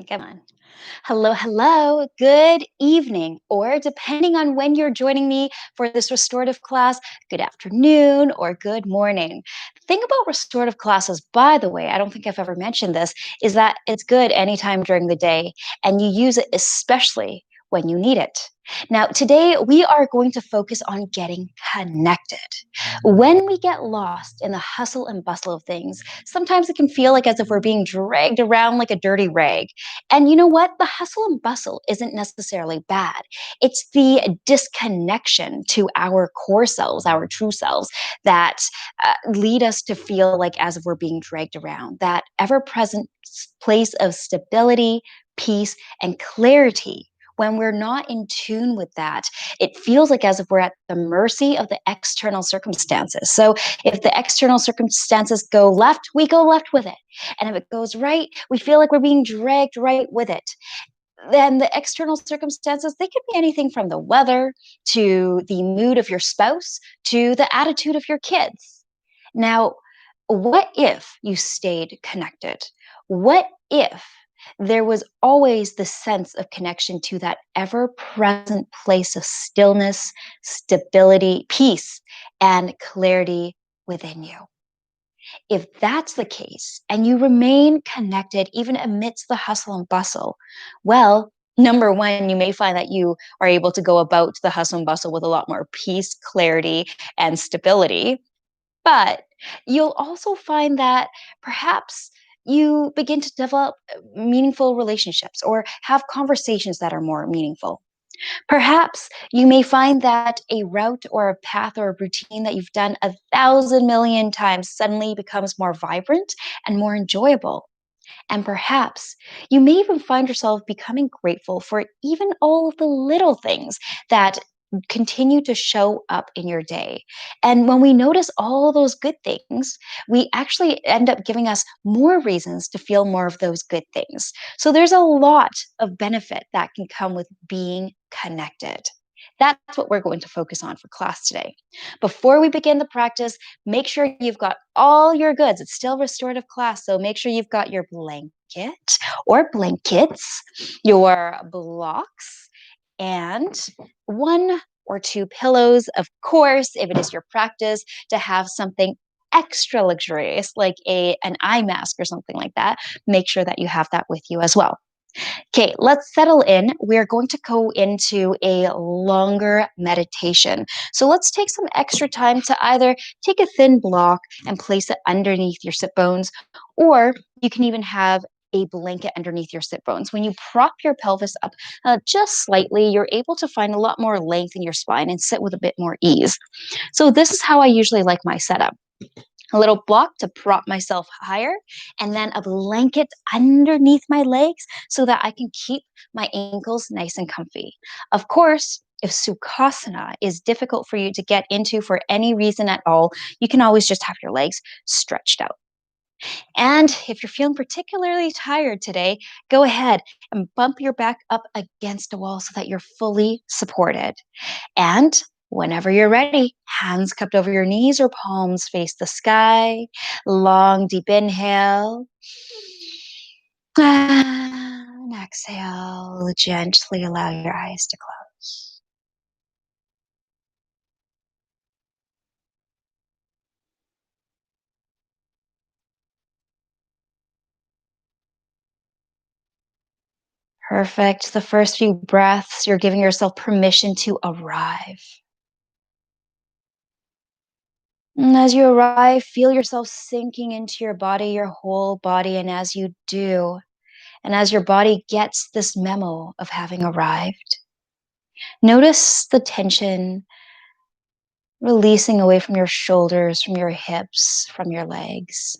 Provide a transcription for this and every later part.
Come on. Hello, hello. Good evening, or depending on when you're joining me for this restorative class, good afternoon or good morning. The thing about restorative classes, by the way, I don't think I've ever mentioned this, is that it's good anytime during the day, and you use it especially when you need it. Now, today we are going to focus on getting connected. When we get lost in the hustle and bustle of things, sometimes it can feel like as if we're being dragged around like a dirty rag. And you know what? The hustle and bustle isn't necessarily bad. It's the disconnection to our core selves, our true selves, that lead us to feel like as if we're being dragged around. That ever present place of stability, peace, and clarity. When we're not in tune with that, it feels like as if we're at the mercy of the external circumstances. So if the external circumstances go left, we go left with it. And if it goes right, we feel like we're being dragged right with it. Then the external circumstances, they could be anything from the weather to the mood of your spouse to the attitude of your kids. Now, what if you stayed connected? What if there was always the sense of connection to that ever present place of stillness, stability, peace, and clarity within you? If that's the case, and you remain connected even amidst the hustle and bustle, well, number one, you may find that you are able to go about the hustle and bustle with a lot more peace, clarity, and stability. But you'll also find that perhaps you begin to develop meaningful relationships or have conversations that are more meaningful. Perhaps you may find that a route or a path or a routine that you've done 1,000 million times suddenly becomes more vibrant and more enjoyable. And perhaps you may even find yourself becoming grateful for even all of the little things that continue to show up in your day. And when we notice all those good things, we actually end up giving us more reasons to feel more of those good things. So there's a lot of benefit that can come with being connected. That's what we're going to focus on for class today. Before we begin the practice, make sure you've got all your goods. It's still restorative class, so make sure you've got your blanket or blankets, your blocks, and one or two pillows, of course, if it is your practice to have something extra luxurious like an eye mask or something like that. Make sure that you have that with you as well. Okay, let's settle in. We're going to go into a longer meditation. So let's take some extra time to either take a thin block and place it underneath your sit bones, or you can even have a blanket underneath your sit bones. When you prop your pelvis up just slightly, you're able to find a lot more length in your spine and sit with a bit more ease. So this is how I usually like my setup: a little block to prop myself higher, and then a blanket underneath my legs so that I can keep my ankles nice and comfy. Of course, if Sukhasana is difficult for you to get into for any reason at all, you can always just have your legs stretched out. And if you're feeling particularly tired today, go ahead and bump your back up against a wall so that you're fully supported. And whenever you're ready, hands cupped over your knees or palms face the sky. Long, deep inhale. And exhale. Gently allow your eyes to close. Perfect. The first few breaths, you're giving yourself permission to arrive. And as you arrive, feel yourself sinking into your whole body. And as you do, and as your body gets this memo of having arrived, notice the tension releasing away from your shoulders, from your hips, from your legs.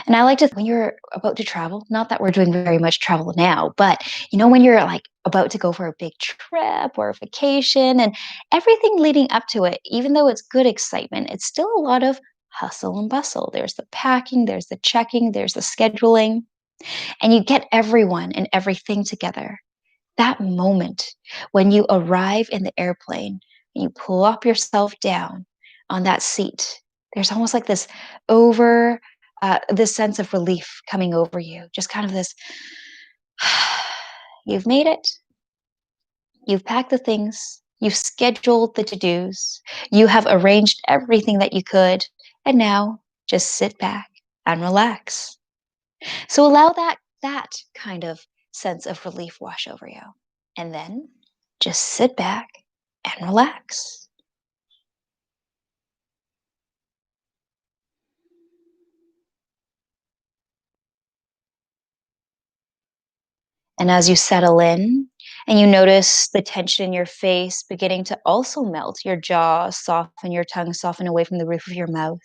And I like to, when you're about to travel, not that we're doing very much travel now, but when you're like about to go for a big trip or a vacation and everything leading up to it, even though it's good excitement, it's still a lot of hustle and bustle. There's the packing, there's the checking, there's the scheduling, and you get everyone and everything together. That moment when you arrive in the airplane and you plop yourself down on that seat, there's almost like this sense of relief coming over you, just kind of this You've made it. You've packed the things. You've scheduled the to dos. You have arranged everything that you could. And now just sit back and relax. So allow that kind of sense of relief wash over you. And then just sit back and relax. And as you settle in and you notice the tension in your face beginning to also melt, your jaw soften, your tongue soften away from the roof of your mouth,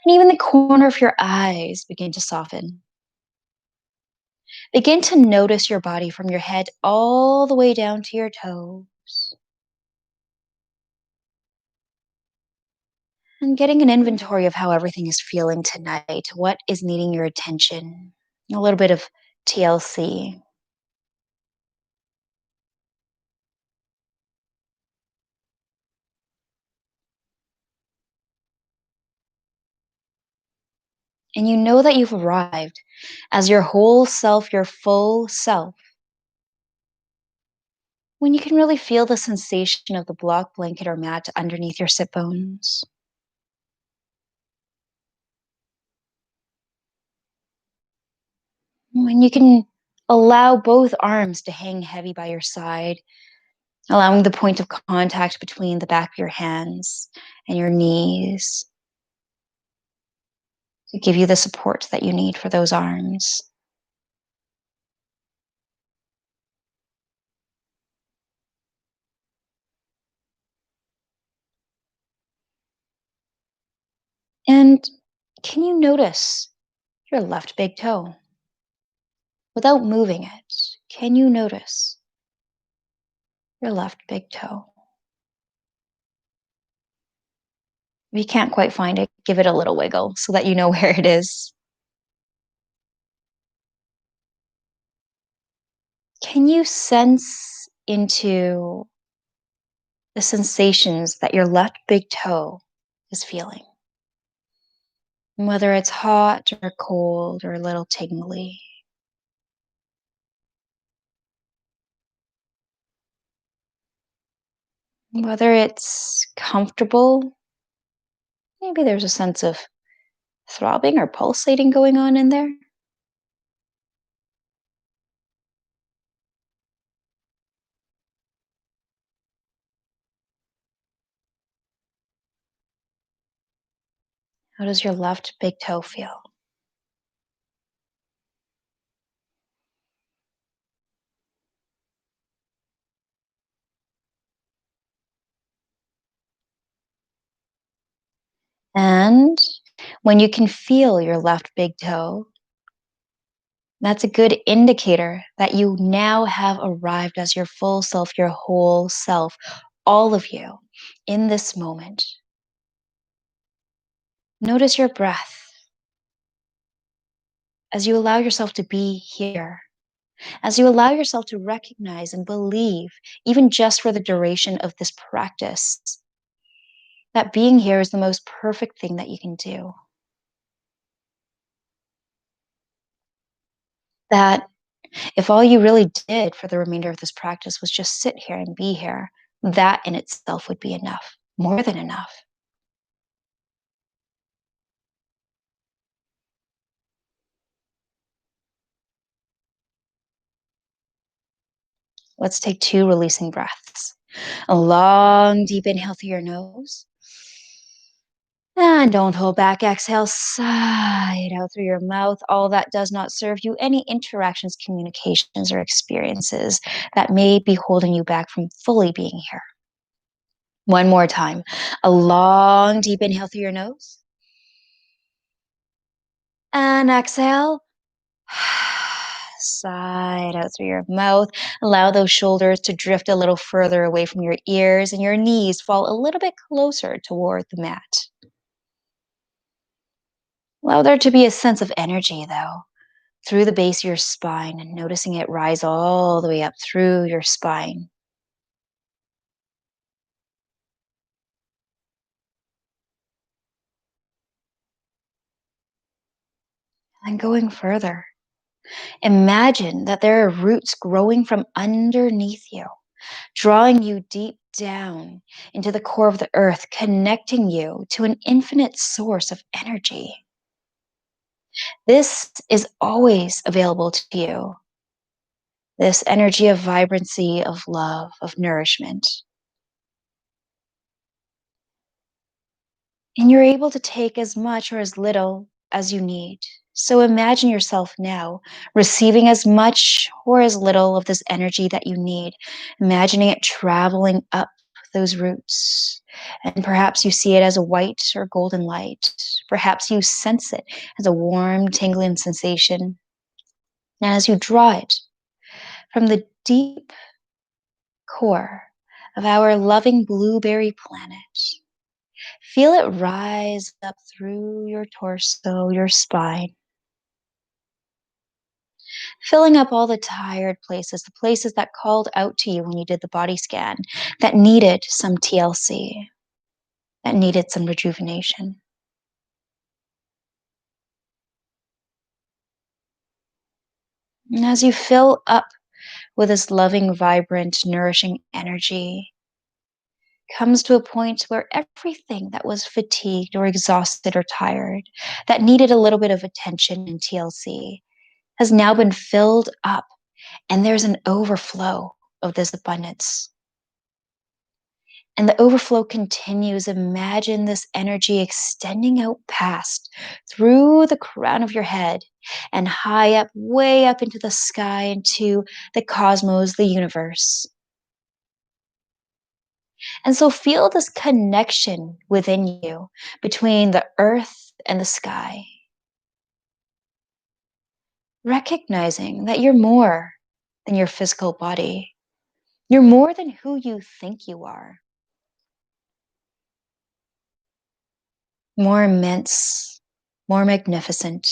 and even the corner of your eyes begin to soften. Begin to notice your body from your head all the way down to your toes. And getting an inventory of how everything is feeling tonight, what is needing your attention, a little bit of TLC. And you know that you've arrived as your whole self, your full self, when you can really feel the sensation of the block blanket or mat underneath your sit bones. When you can allow both arms to hang heavy by your side, allowing the point of contact between the back of your hands and your knees to give you the support that you need for those arms. And can you notice your left big toe without moving it? Can you notice your left big toe? If you can't quite find it, give it a little wiggle so that you know where it is. Can you sense into the sensations that your left big toe is feeling? Whether it's hot or cold or a little tingly. Whether it's comfortable, maybe there's a sense of throbbing or pulsating going on in there. How does your left big toe feel? And when you can feel your left big toe, that's a good indicator that you now have arrived as your full self, your whole self, all of you in this moment. Notice your breath as you allow yourself to be here, as you allow yourself to recognize and believe, even just for the duration of this practice, that being here is the most perfect thing that you can do. That if all you really did for the remainder of this practice was just sit here and be here, that in itself would be enough, more than enough. Let's take 2 releasing breaths. A long, deep inhale through your nose. And don't hold back. Exhale, sigh it out through your mouth. All that does not serve you. Any interactions, communications, or experiences that may be holding you back from fully being here. One more time. A long, deep inhale through your nose. And exhale. Sigh it out through your mouth. Allow those shoulders to drift a little further away from your ears and your knees fall a little bit closer toward the mat. Allow there to be a sense of energy, though, through the base of your spine and noticing it rise all the way up through your spine. And going further, Imagine that there are roots growing from underneath you, drawing you deep down into the core of the earth, connecting you to an infinite source of energy. This is always available to you. This energy of vibrancy, of love, of nourishment. And you're able to take as much or as little as you need. So imagine yourself now receiving as much or as little of this energy that you need, imagining it traveling up those roots. And perhaps you see it as a white or golden light. Perhaps you sense it as a warm, tingling sensation. And as you draw it from the deep core of our loving blueberry planet, feel it rise up through your torso, your spine, filling up all the tired places, the places that called out to you when you did the body scan, that needed some TLC, that needed some rejuvenation. And as you fill up with this loving, vibrant, nourishing energy, comes to a point where everything that was fatigued or exhausted or tired, that needed a little bit of attention and TLC, has now been filled up, and there's an overflow of this abundance. And the overflow continues. Imagine this energy extending out past through the crown of your head and high up, way up into the sky, into the cosmos, the universe. And so feel this connection within you between the earth and the sky, recognizing that you're more than your physical body. You're more than who you think you are, more immense, more magnificent.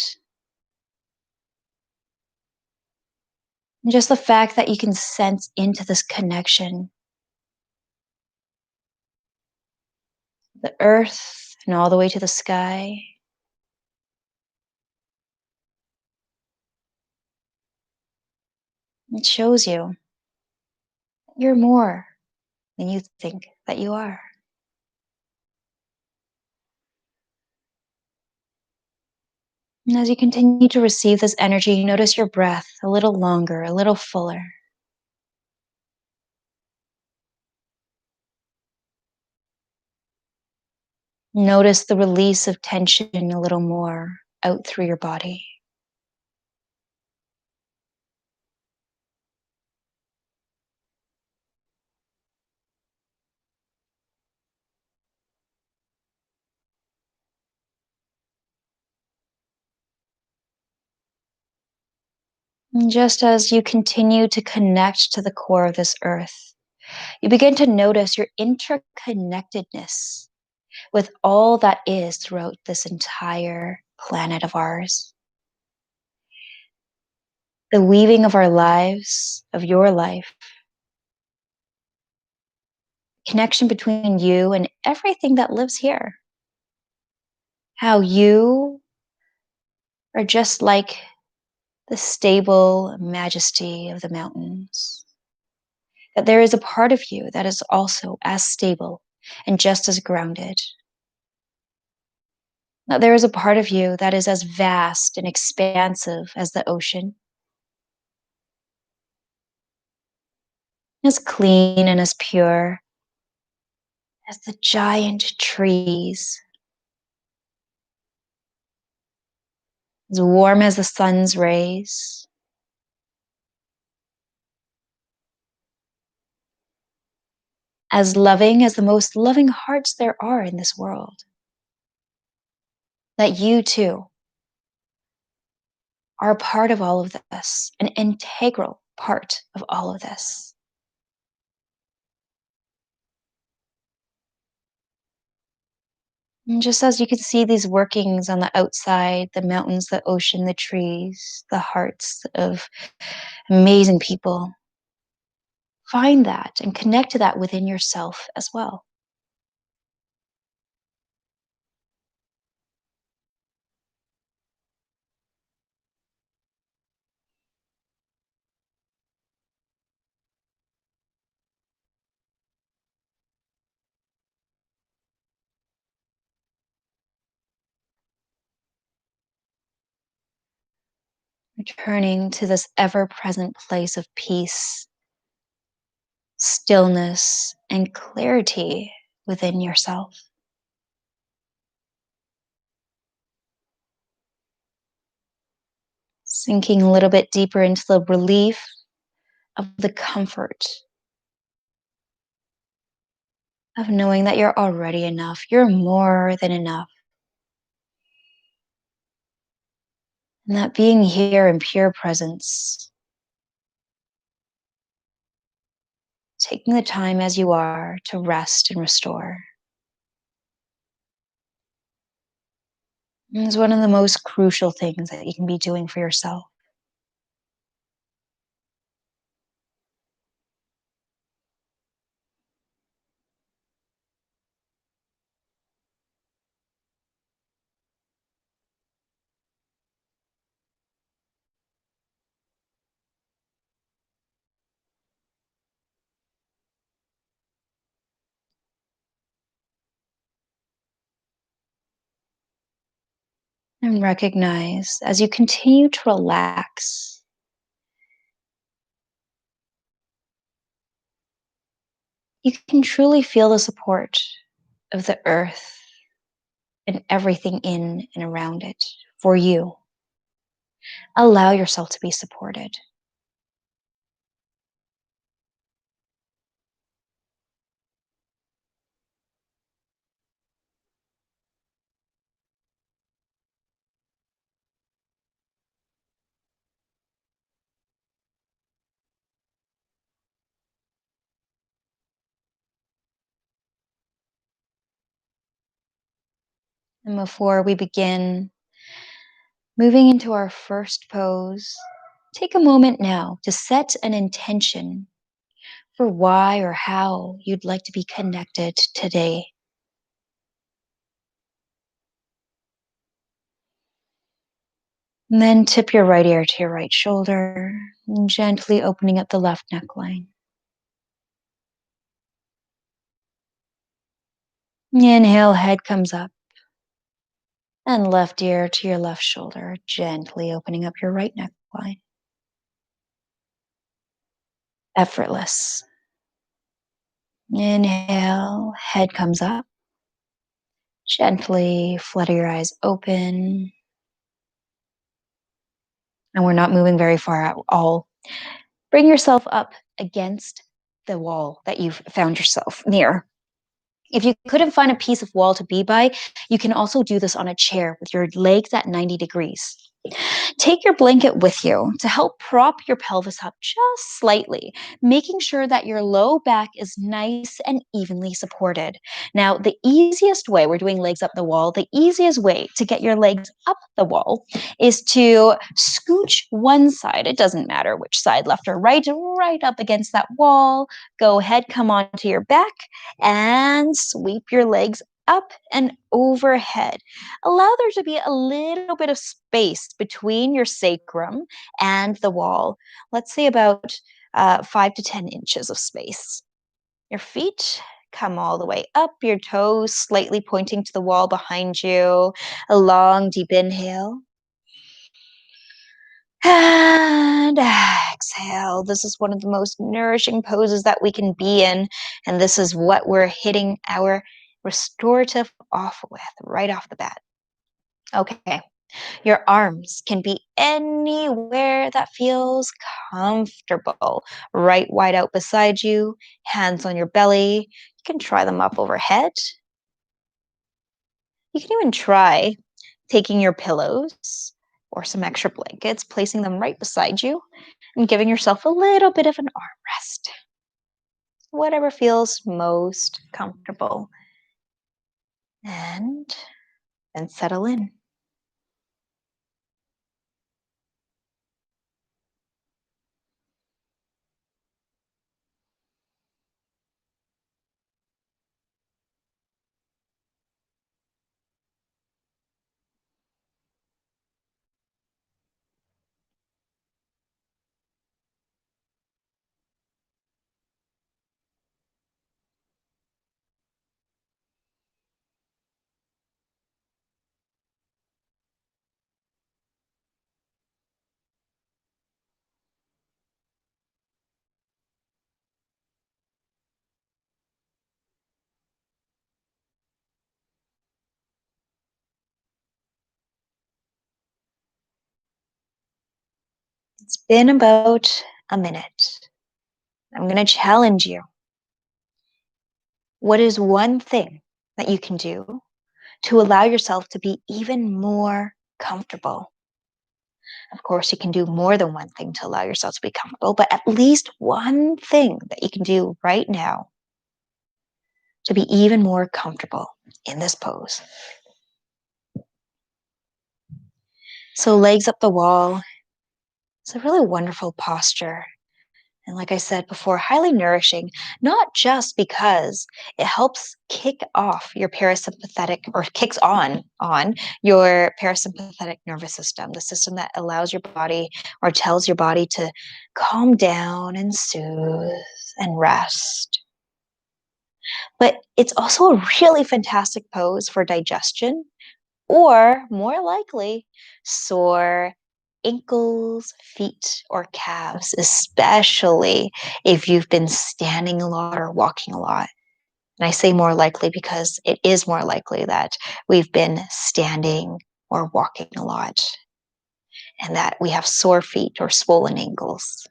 And just the fact that you can sense into this connection, the earth and all the way to the sky, it shows you you're more than you think that you are. And as you continue to receive this energy, notice your breath a little longer, a little fuller. Notice the release of tension a little more out through your body. And just as you continue to connect to the core of this earth, you begin to notice your interconnectedness with all that is throughout this entire planet of ours. The weaving of our lives, of your life, connection between you and everything that lives here. How you are just like the stable majesty of the mountains. That there is a part of you that is also as stable and just as grounded. That there is a part of you that is as vast and expansive as the ocean, as clean and as pure as the giant trees, as warm as the sun's rays, as loving as the most loving hearts there are in this world. That you too are a part of all of this, an integral part of all of this. And just as you can see these workings on the outside, the mountains, the ocean, the trees, the hearts of amazing people, find that and connect to that within yourself as well. returning to this ever present place of peace, stillness, and clarity within yourself. Sinking a little bit deeper into the relief of the comfort of knowing that you're already enough. You're more than enough. And that being here in pure presence, taking the time as you are to rest and restore, is one of the most crucial things that you can be doing for yourself. And recognize as you continue to relax, you can truly feel the support of the earth and everything in and around it for you. Allow yourself to be supported. And before we begin moving into our first pose, take a moment now to set an intention for why or how you'd like to be connected today. And then tip your right ear to your right shoulder, and gently opening up the left neckline. Inhale, head comes up, and left ear to your left shoulder, gently opening up your right neckline. Effortless. Inhale, head comes up. Gently flutter your eyes open. And we're not moving very far at all. Bring yourself up against the wall that you've found yourself near. If you couldn't find a piece of wall to be by, you can also do this on a chair with your legs at 90 degrees. Take your blanket with you to help prop your pelvis up just slightly, making sure that your low back is nice and evenly supported. Now, the easiest way, we're doing legs up the wall, the easiest way to get your legs up the wall is to scooch one side, it doesn't matter which side, left or right up against that wall. Go ahead, come onto your back and sweep your legs up and overhead. Allow there to be a little bit of space between your sacrum and the wall. Let's say about 5 to 10 inches of space. Your feet come all the way up, your toes slightly pointing to the wall behind you. A long, deep inhale. And exhale. This is one of the most nourishing poses that we can be in. And this is what we're hitting our restorative off with right off the bat. Okay. Your arms can be anywhere that feels comfortable. Right wide out beside you, hands on your belly. You can try them up overhead. You can even try taking your pillows or some extra blankets, placing them right beside you, and giving yourself a little bit of an arm rest. Whatever feels most comfortable. And then settle in. It's been about a minute. I'm going to challenge you. What is one thing that you can do to allow yourself to be even more comfortable? Of course, you can do more than one thing to allow yourself to be comfortable, but at least one thing that you can do right now to be even more comfortable in this pose. So, legs up the wall. It's a really wonderful posture. And like I said before, highly nourishing, not just because it helps kick off your parasympathetic or kicks on your parasympathetic nervous system, the system that allows your body or tells your body to calm down and soothe and rest. But it's also a really fantastic pose for digestion or more likely, sore ankles, feet, or calves, especially if you've been standing a lot or walking a lot. And I say more likely because it is more likely that we've been standing or walking a lot and that we have sore feet or swollen ankles.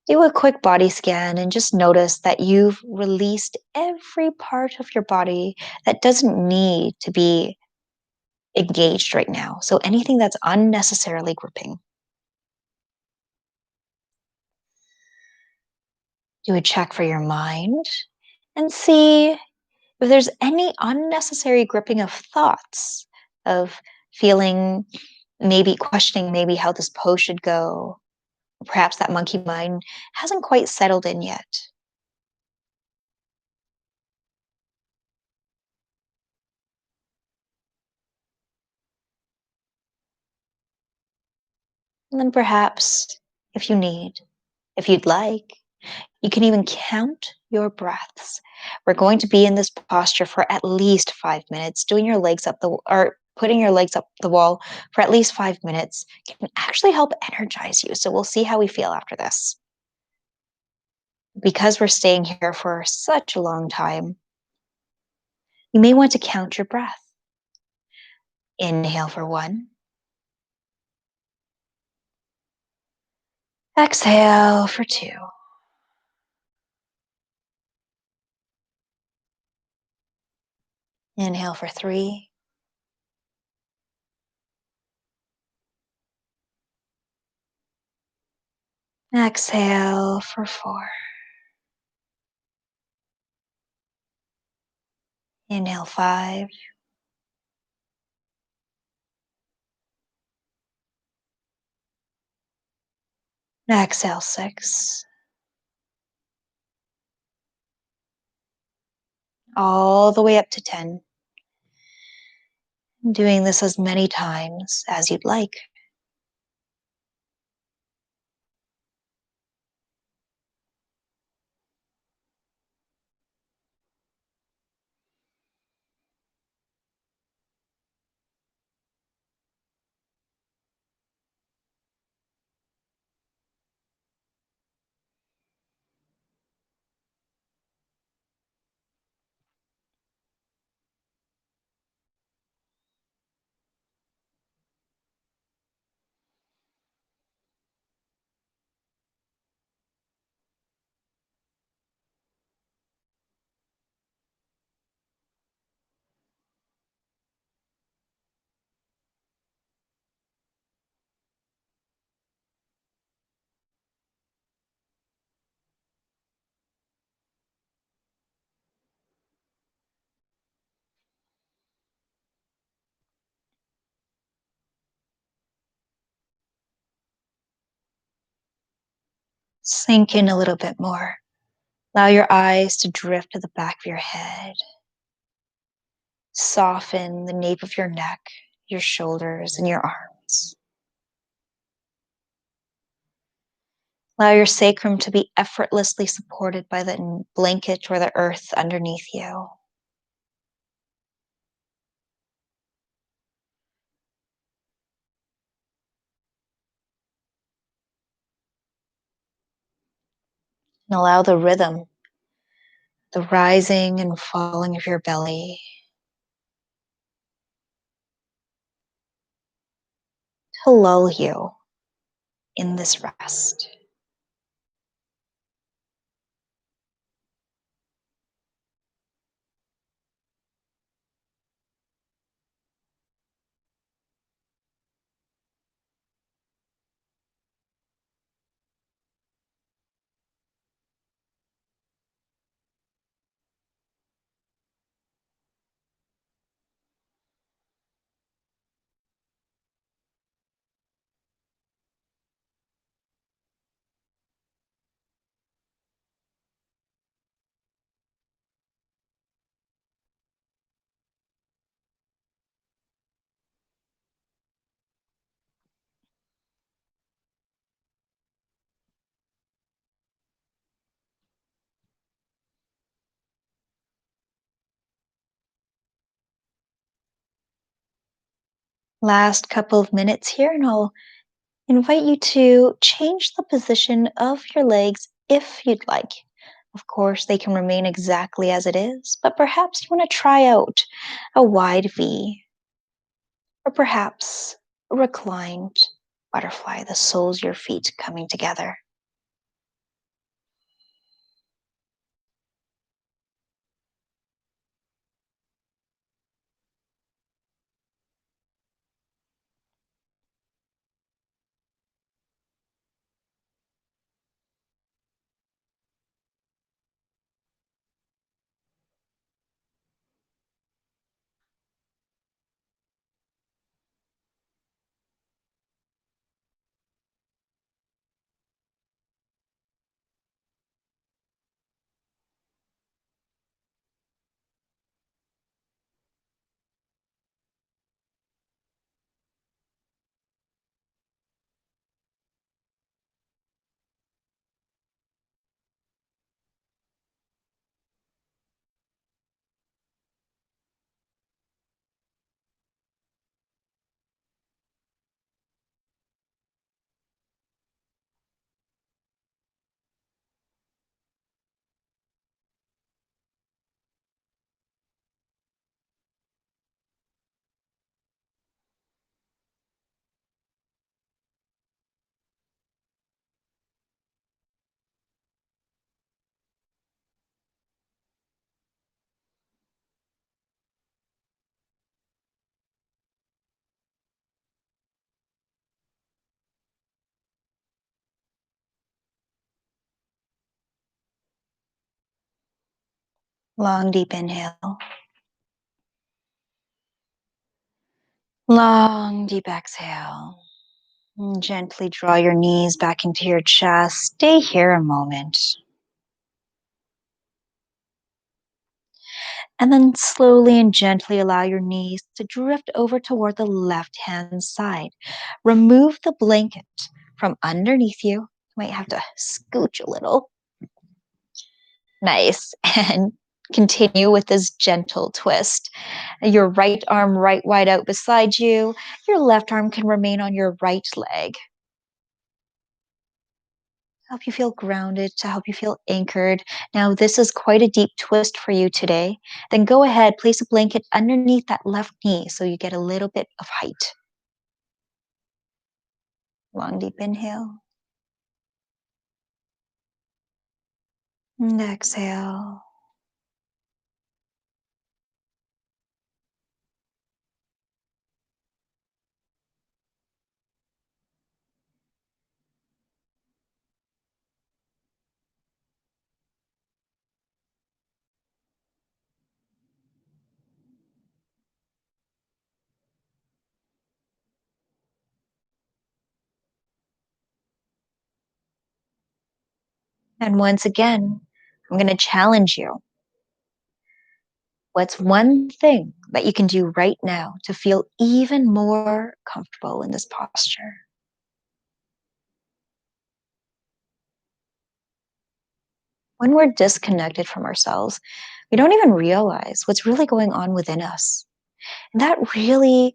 Do a quick body scan and just notice that you've released every part of your body that doesn't need to be engaged right now. So anything that's unnecessarily gripping. Do a check for your mind and see if there's any unnecessary gripping of thoughts, of feeling, maybe questioning maybe how this pose should go. Perhaps that monkey mind hasn't quite settled in yet. And then perhaps, if you need, if you'd like, you can even count your breaths. We're going to be in this posture for at least 5 minutes. Doing your legs up the or putting your legs up the wall for at least 5 minutes can actually help energize you. So we'll see how we feel after this. Because we're staying here for such a long time, you may want to count your breath. Inhale for 1. Exhale for 2. Inhale for 3. Exhale for 4. Inhale 5. Exhale 6. All the way up to 10. Doing this as many times as you'd like. Sink in a little bit more. Allow your eyes to drift to the back of your head. Soften the nape of your neck, your shoulders, and your arms. Allow your sacrum to be effortlessly supported by the blanket or the earth underneath you. And allow the rhythm, the rising and falling of your belly to lull you in this rest. Last couple of minutes here, and I'll invite you to change the position of your legs if you'd like. Of course, they can remain exactly as it is, but perhaps you want to try out a wide V, or perhaps a reclined butterfly, the soles of your feet coming together. Long, deep inhale. Long, deep exhale. And gently draw your knees back into your chest. Stay here a moment. And then slowly and gently allow your knees to drift over toward the left hand side. Remove the blanket from underneath you. You might have to scooch a little. Nice. And continue with this gentle twist. Your right arm right wide out beside you. Your left arm can remain on your right leg. Help you feel grounded, to help you feel anchored. Now, this is quite a deep twist for you today. Then go ahead, place a blanket underneath that left knee so you get a little bit of height. Long, deep inhale. And exhale. And once again, I'm going to challenge you. What's one thing that you can do right now to feel even more comfortable in this posture? When we're disconnected from ourselves, we don't even realize what's really going on within us. And that really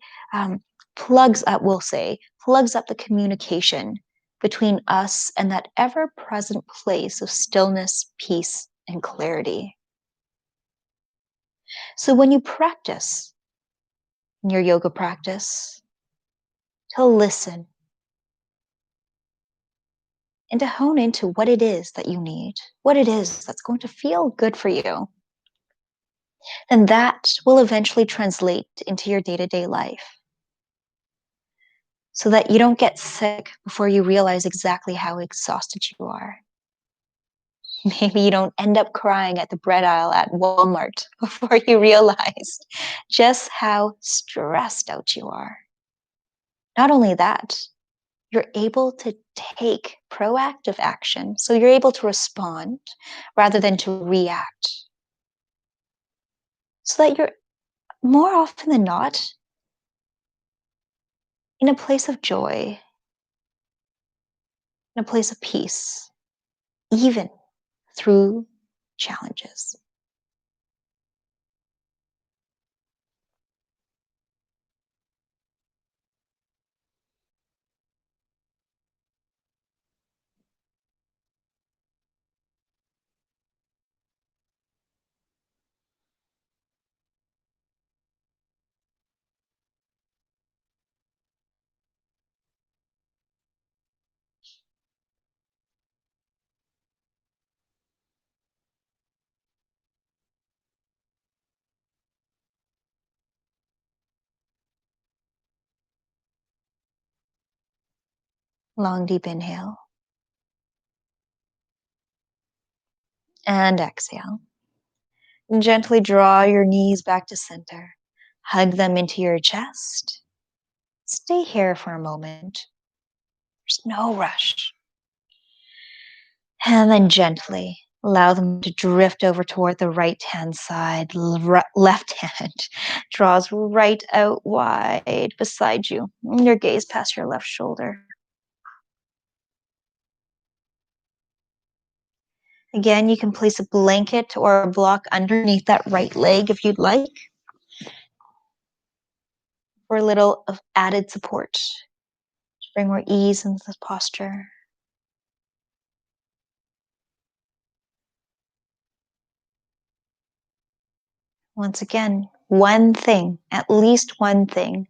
plugs up, we'll say, plugs up the communication between us and that ever present place of stillness, peace, and clarity. So when you practice in your yoga practice, to listen, and to hone into what it is that you need, what it is that's going to feel good for you. And that will eventually translate into your day to day life so that you don't get sick before you realize exactly how exhausted you are. Maybe you don't end up crying at the bread aisle at Walmart before you realize just how stressed out you are. Not only that, you're able to take proactive action. So you're able to respond rather than to react. So that you're more often than not in a place of joy, in a place of peace, even through challenges. Long, deep inhale and exhale. And gently draw your knees back to center. Hug them into your chest. Stay here for a moment. There's no rush. And then gently allow them to drift over toward the right hand side. Left hand draws right out wide beside you. And your gaze past your left shoulder. Again, you can place a blanket or a block underneath that right leg if you'd like, for a little of added support to bring more ease into the posture. Once again, one thing, at least one thing,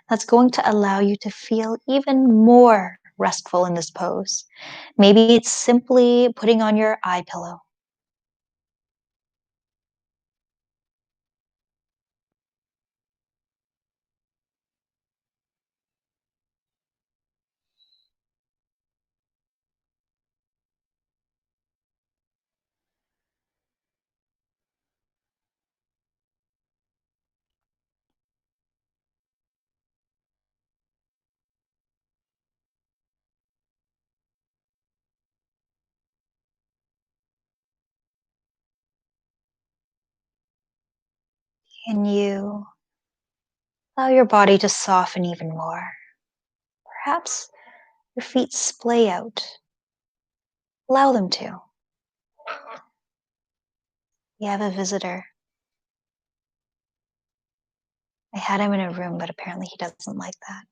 that's going to allow you to feel even more restful in this pose. Maybe it's simply putting on your eye pillow. Can you allow your body to soften even more? Perhaps your feet splay out. Allow them to. You have a visitor. I had him in a room, but apparently he doesn't like that.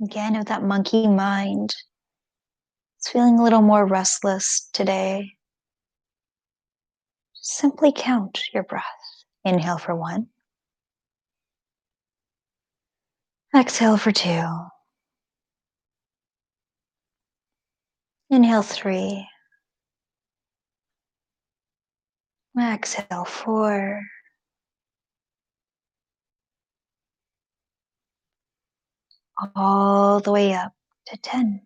Again, if that monkey mind is feeling a little more restless today, simply count your breath. Inhale for 1. Exhale for 2. Inhale 3. Exhale 4. All the way up to 10.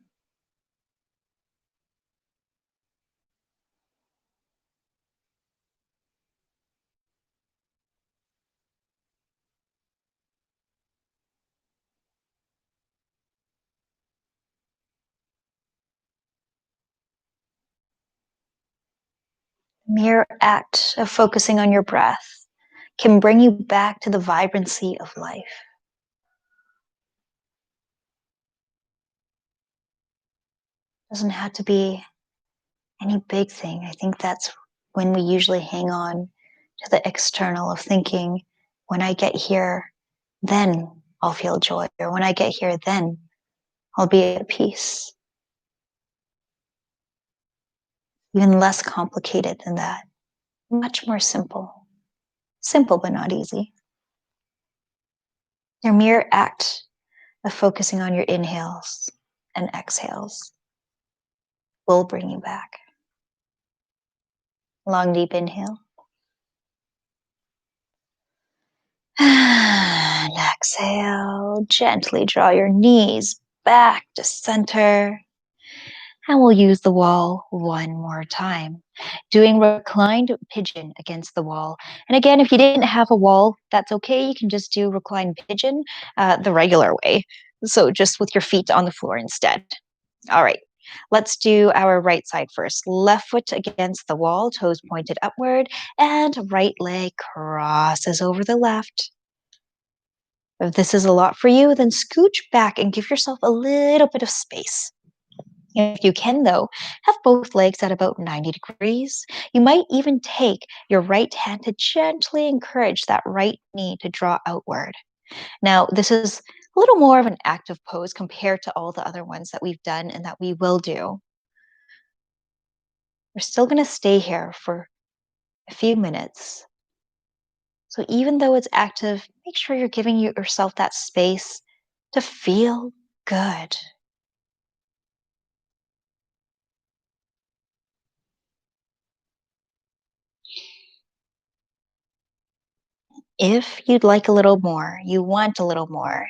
Mere act of focusing on your breath can bring you back to the vibrancy of life. Doesn't have to be any big thing. I think that's when we usually hang on to the external of thinking, when I get here, then I'll feel joy. Or when I get here, then I'll be at peace. Even less complicated than that. Much more simple. Simple, but not easy. Your mere act of focusing on your inhales and exhales will bring you back. Long, deep inhale. And exhale. Gently draw your knees back to center. And we'll use the wall one more time, doing reclined pigeon against the wall. And again, if you didn't have a wall, that's okay. You can just do reclined pigeon the regular way. So just with your feet on the floor instead. All right, let's do our right side first. Left foot against the wall, toes pointed upward, and right leg crosses over the left. If this is a lot for you, then scooch back and give yourself a little bit of space. If you can, though, have both legs at about 90 degrees. You might even take your right hand to gently encourage that right knee to draw outward. Now, this is a little more of an active pose compared to all the other ones that we've done and that we will do. We're still going to stay here for a few minutes. So even though it's active, make sure you're giving yourself that space to feel good. If you'd like a little more, you want a little more,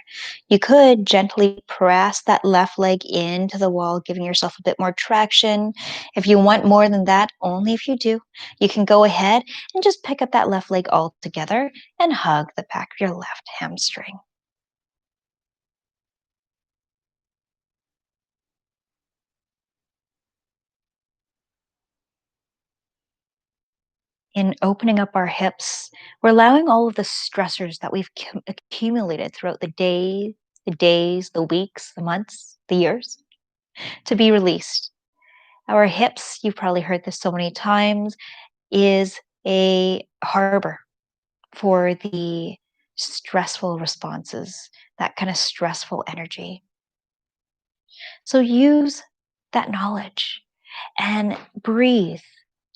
you could gently press that left leg into the wall, giving yourself a bit more traction. If you want more than that, only if you do, you can go ahead and just pick up that left leg all together and hug the back of your left hamstring. In opening up our hips, we're allowing all of the stressors that we've accumulated throughout the weeks, the months, the years, to be released. Our hips, you've probably heard this so many times, is a harbor for the stressful responses, that kind of stressful energy. So use that knowledge and breathe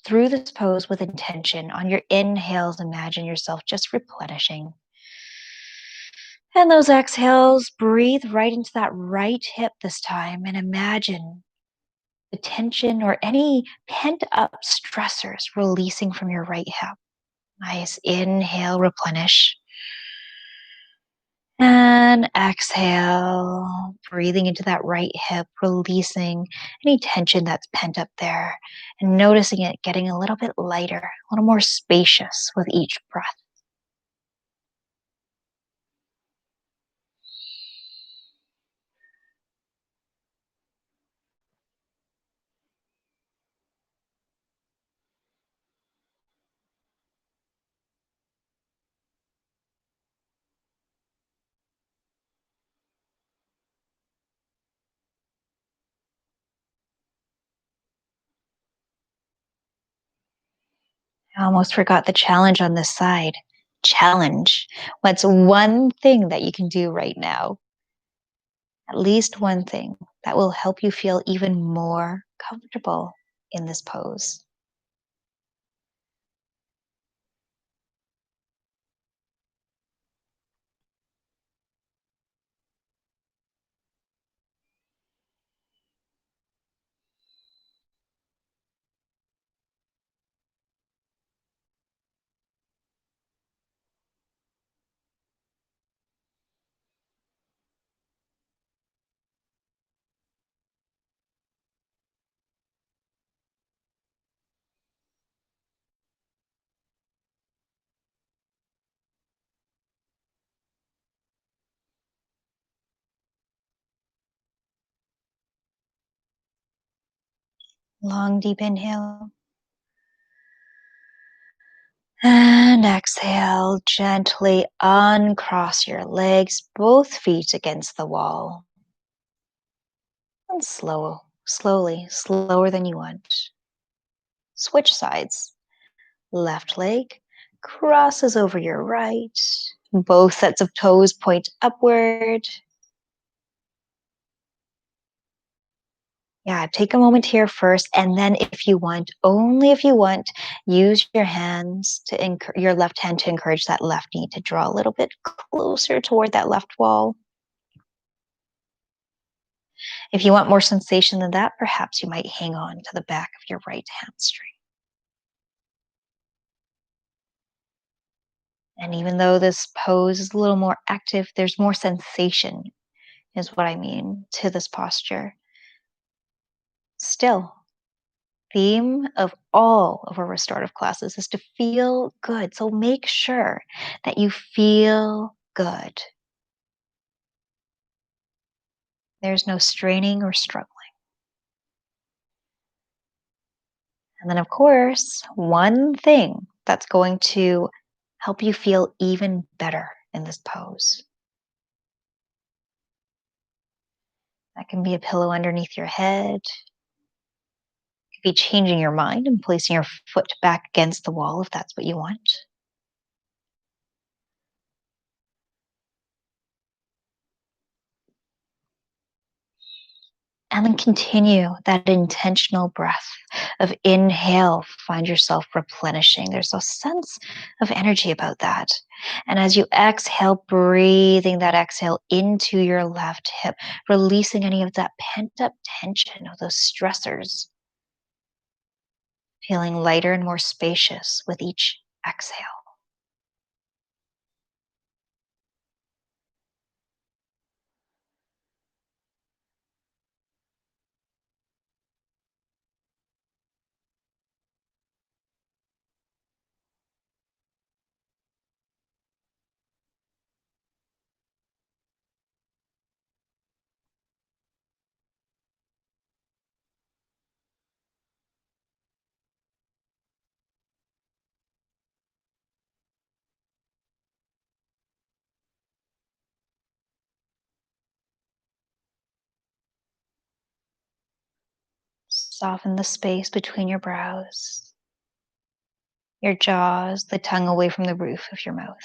through this pose with intention. On your inhales, imagine yourself just replenishing. And those exhales, breathe right into that right hip this time and imagine the tension or any pent up stressors releasing from your right hip. Nice inhale, replenish. And exhale, breathing into that right hip, releasing any tension that's pent up there and noticing it getting a little bit lighter, a little more spacious with each breath. I almost forgot the challenge on this side. Challenge. What's one thing that you can do right now? At least one thing that will help you feel even more comfortable in this pose. Long, deep inhale. And exhale, gently uncross your legs, both feet against the wall. And Slowly, slower than you want. Switch sides. Left leg crosses over your right. Both sets of toes point upward. Yeah, take a moment here first, and then if you want, only if you want, use your hands to your left hand to encourage that left knee to draw a little bit closer toward that left wall. If you want more sensation than that, perhaps you might hang on to the back of your right hamstring. And even though this pose is a little more active, there's more sensation, is what I mean, to this posture. Still, theme of all of our restorative classes is to feel good. So make sure that you feel good. There's no straining or struggling. And then, of course, one thing that's going to help you feel even better in this pose. That can be a pillow underneath your head. It could be changing your mind and placing your foot back against the wall if that's what you want. And then continue that intentional breath of inhale. Find yourself replenishing. There's a sense of energy about that. And as you exhale, breathing that exhale into your left hip, releasing any of that pent up tension of those stressors, feeling lighter and more spacious with each exhale. Soften the space between your brows, your jaws, the tongue away from the roof of your mouth.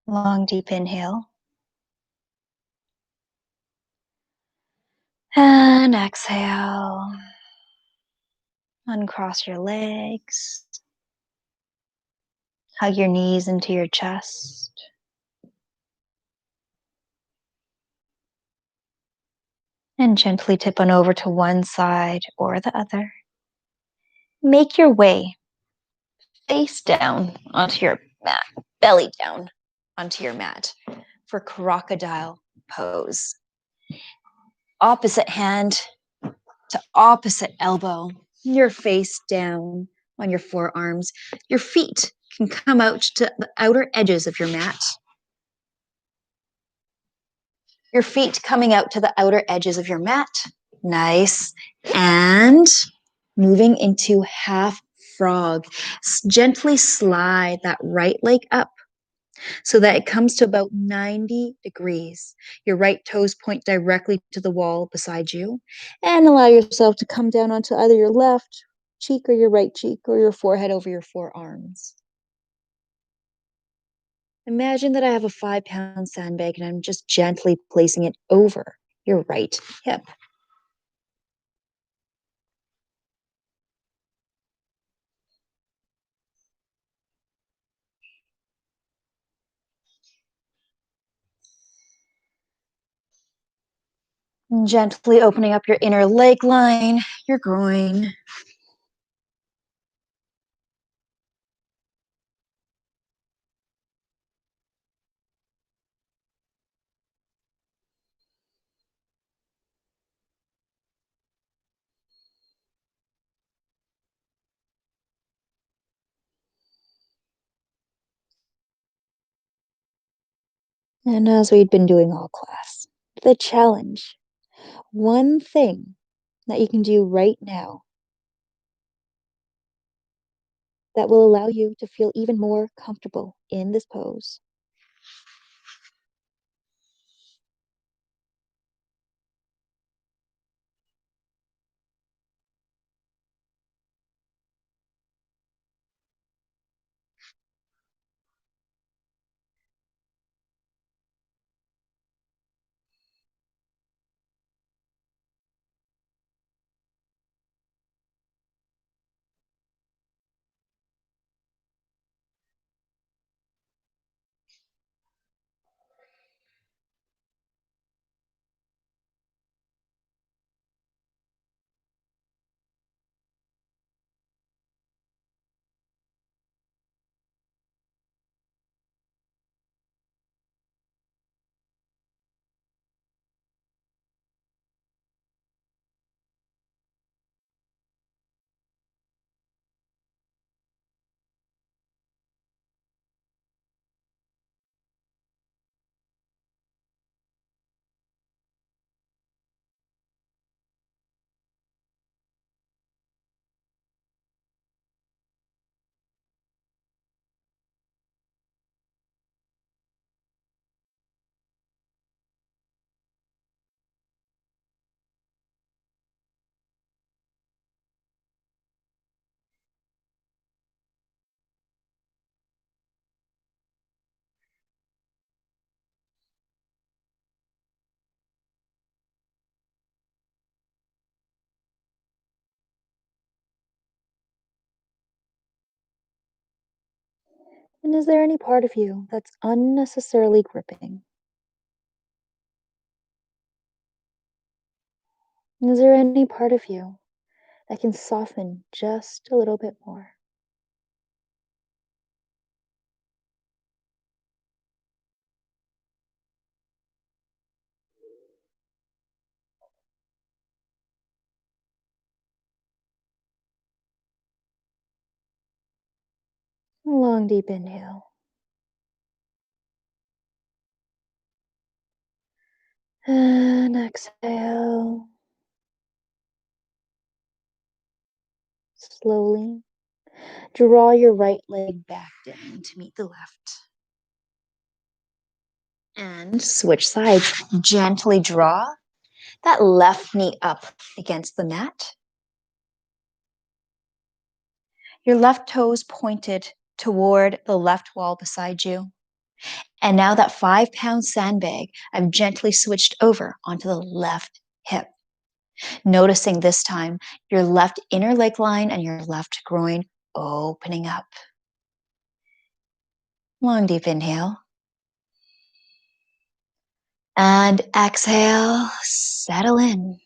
Long, deep inhale. And exhale. Uncross your legs. Hug your knees into your chest. And gently tip on over to one side or the other. Make your way face down onto your mat, belly down onto your mat for crocodile pose. Opposite hand to opposite elbow, your face down, on your forearms. Your feet can come out to the outer edges of your mat. Your feet coming out to the outer edges of your mat. Nice. And moving into half frog. Gently slide that right leg up so that it comes to about 90 degrees. Your right toes point directly to the wall beside you, and allow yourself to come down onto either your left cheek or your right cheek or your forehead over your forearms. Imagine that I have a 5-pound sandbag and I'm just gently placing it over your right hip. And gently opening up your inner leg line, your groin. And as we'd been doing all class, the challenge, one thing that you can do right now that will allow you to feel even more comfortable in this pose. And is there any part of you that's unnecessarily gripping? Is there any part of you that can soften just a little bit more? A long, deep inhale. And exhale. Slowly draw your right leg back down to meet the left. And switch sides. Gently draw that left knee up against the mat. Your left toes pointed toward the left wall beside you. And now that 5-pound sandbag, I've gently switched over onto the left hip. Noticing this time your left inner leg line and your left groin opening up. Long, deep inhale. And exhale, settle in.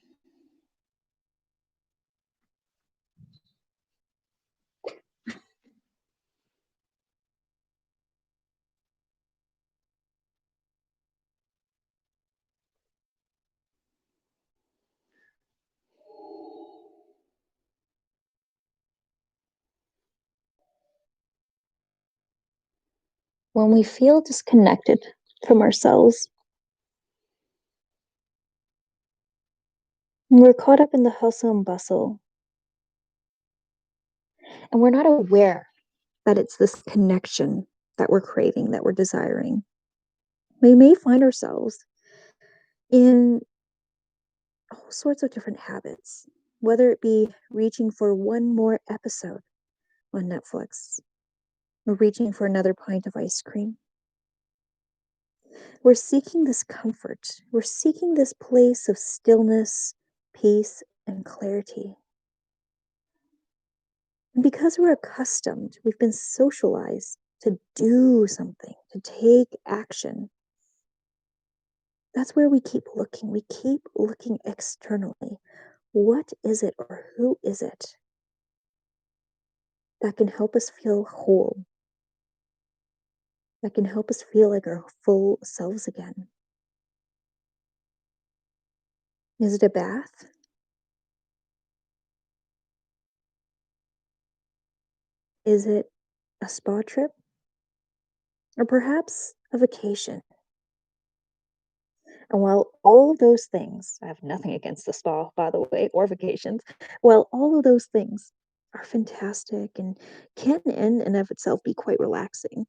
when we feel disconnected from ourselves. When we're caught up in the hustle and bustle, and we're not aware that it's this connection that we're craving, that we're desiring. We may find ourselves in all sorts of different habits, whether it be reaching for one more episode on Netflix or reaching for another pint of ice cream. We're seeking this comfort. We're seeking this place of stillness, peace, and clarity. And because we're accustomed, we've been socialized to do something, to take action. That's where we keep looking. We keep looking externally. What is it or who is it that can help us feel whole, that can help us feel like our full selves again? Is it a bath? Is it a spa trip? Or perhaps a vacation? And while all of those things, I have nothing against the spa, by the way, or vacations, while all of those things are fantastic and can in and of itself be quite relaxing,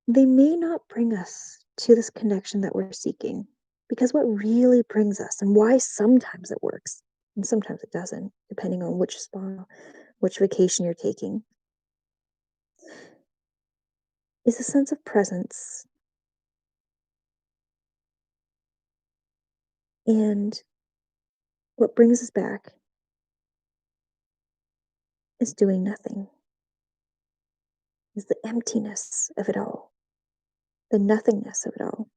they may not bring us to this connection that we're seeking. Because what really brings us and why sometimes it works and sometimes it doesn't, depending on which spa, which vacation you're taking, is a sense of presence. And what brings us back is doing nothing, is the emptiness of it all, the nothingness of it all.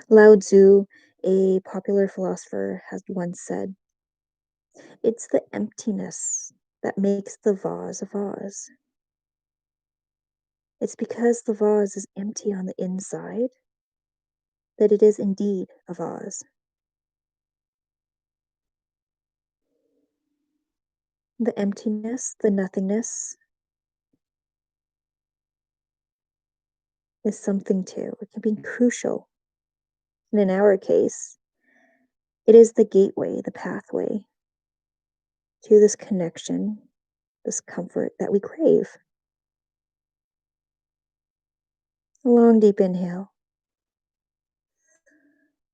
Lao Tzu, a popular philosopher, has once said, "It's the emptiness that makes the vase a vase." It's because the vase is empty on the inside that it is indeed a vase. The emptiness, the nothingness, is something too. It can be crucial. And in our case, it is the gateway, the pathway to this connection, this comfort that we crave. A long, deep inhale.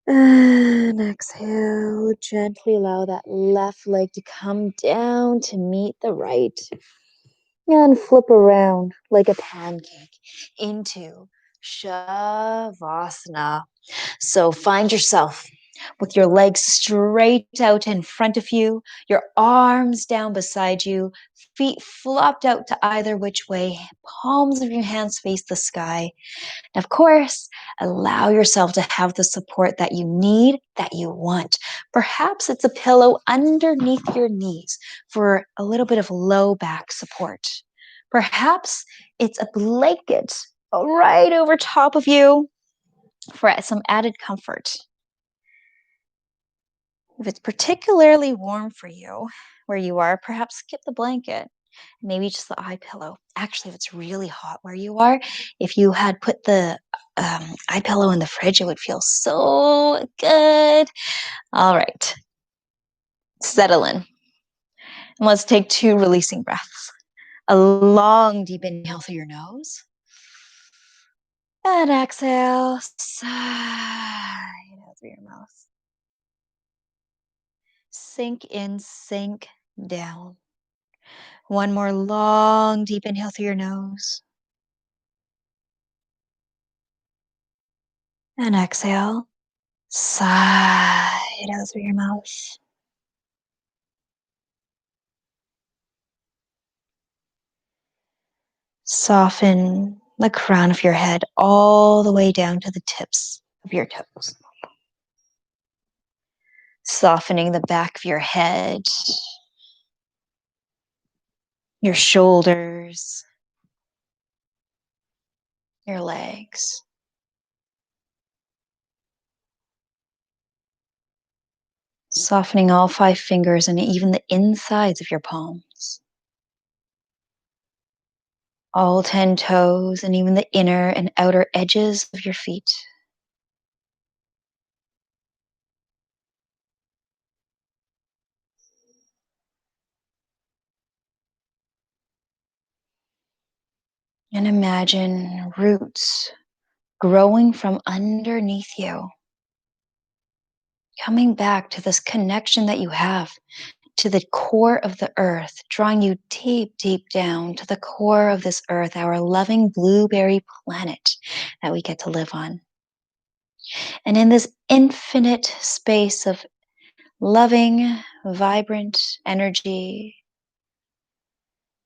And exhale. Gently allow that left leg to come down to meet the right. And flip around like a pancake into Shavasana. So find yourself with your legs straight out in front of you, your arms down beside you, feet flopped out to either which way, palms of your hands face the sky. And of course, allow yourself to have the support that you need, that you want. Perhaps it's a pillow underneath your knees for a little bit of low back support. Perhaps it's a blanket right over top of you for some added comfort. If it's particularly warm for you where you are, perhaps skip the blanket, maybe just the eye pillow. Actually, if it's really hot where you are, if you had put the eye pillow in the fridge, it would feel so good. All right, settle in. And let's take 2 releasing breaths. A long, deep inhale through your nose. And exhale, sigh out through your mouth. Sink in, sink down. One more long, deep inhale through your nose. And exhale. Sigh it out through your mouth. Soften the crown of your head all the way down to the tips of your toes. Softening the back of your head, your shoulders, your legs. Softening all 5 fingers and even the insides of your palms. all 10 toes, and even the inner and outer edges of your feet. And imagine roots growing from underneath you, coming back to this connection that you have to the core of the earth, drawing you deep, deep down to the core of this earth, our loving blueberry planet that we get to live on. And in this infinite space of loving, vibrant energy,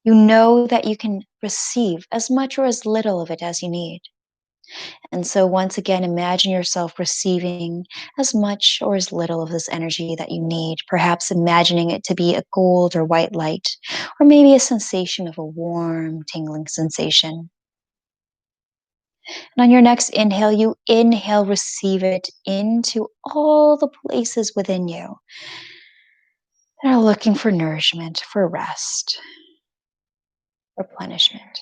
you know that you can receive as much or as little of it as you need. And so, once again, imagine yourself receiving as much or as little of this energy that you need, perhaps imagining it to be a gold or white light, or maybe a sensation of a warm, tingling sensation. And on your next inhale, you inhale, receive it into all the places within you that are looking for nourishment, for rest, replenishment.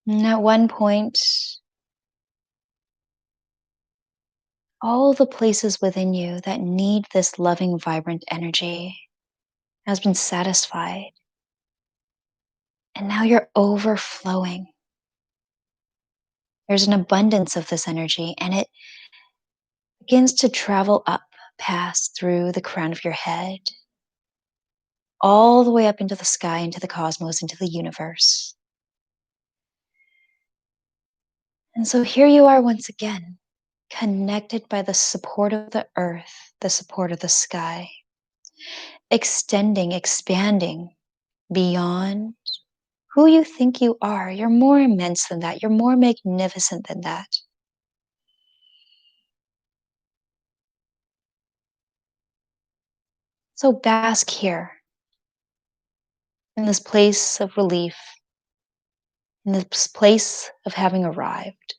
And at one point, all the places within you that need this loving, vibrant energy has been satisfied. And now you're overflowing. There's an abundance of this energy, and it begins to travel up, pass through the crown of your head, all the way up into the sky, into the cosmos, into the universe. And so here you are once again, connected by the support of the earth, the support of the sky, extending, expanding beyond who you think you are. You're more immense than that. You're more magnificent than that. So bask here in this place of relief, in this place of having arrived,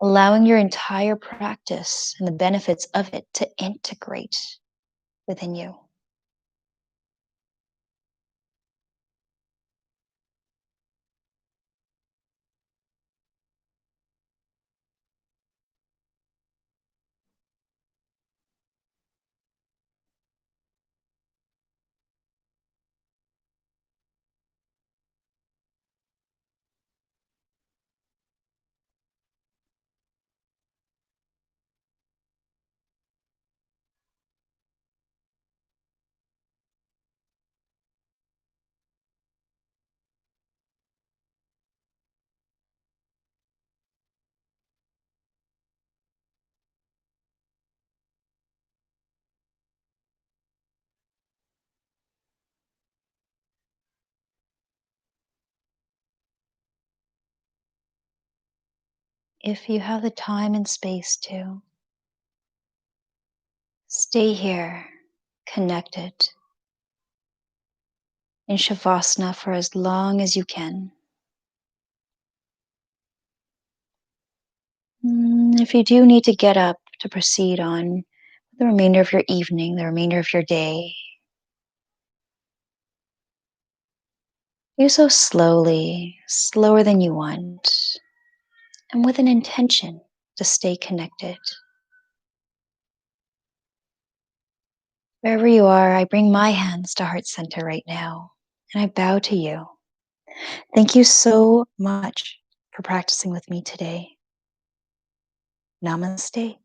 allowing your entire practice and the benefits of it to integrate within you. If you have the time and space to, stay here, connected in Shavasana for as long as you can. If you do need to get up to proceed on the remainder of your evening, the remainder of your day, do so slowly, slower than you want, and with an intention to stay connected. Wherever you are, I bring my hands to heart center right now, and I bow to you. Thank you so much for practicing with me today. Namaste.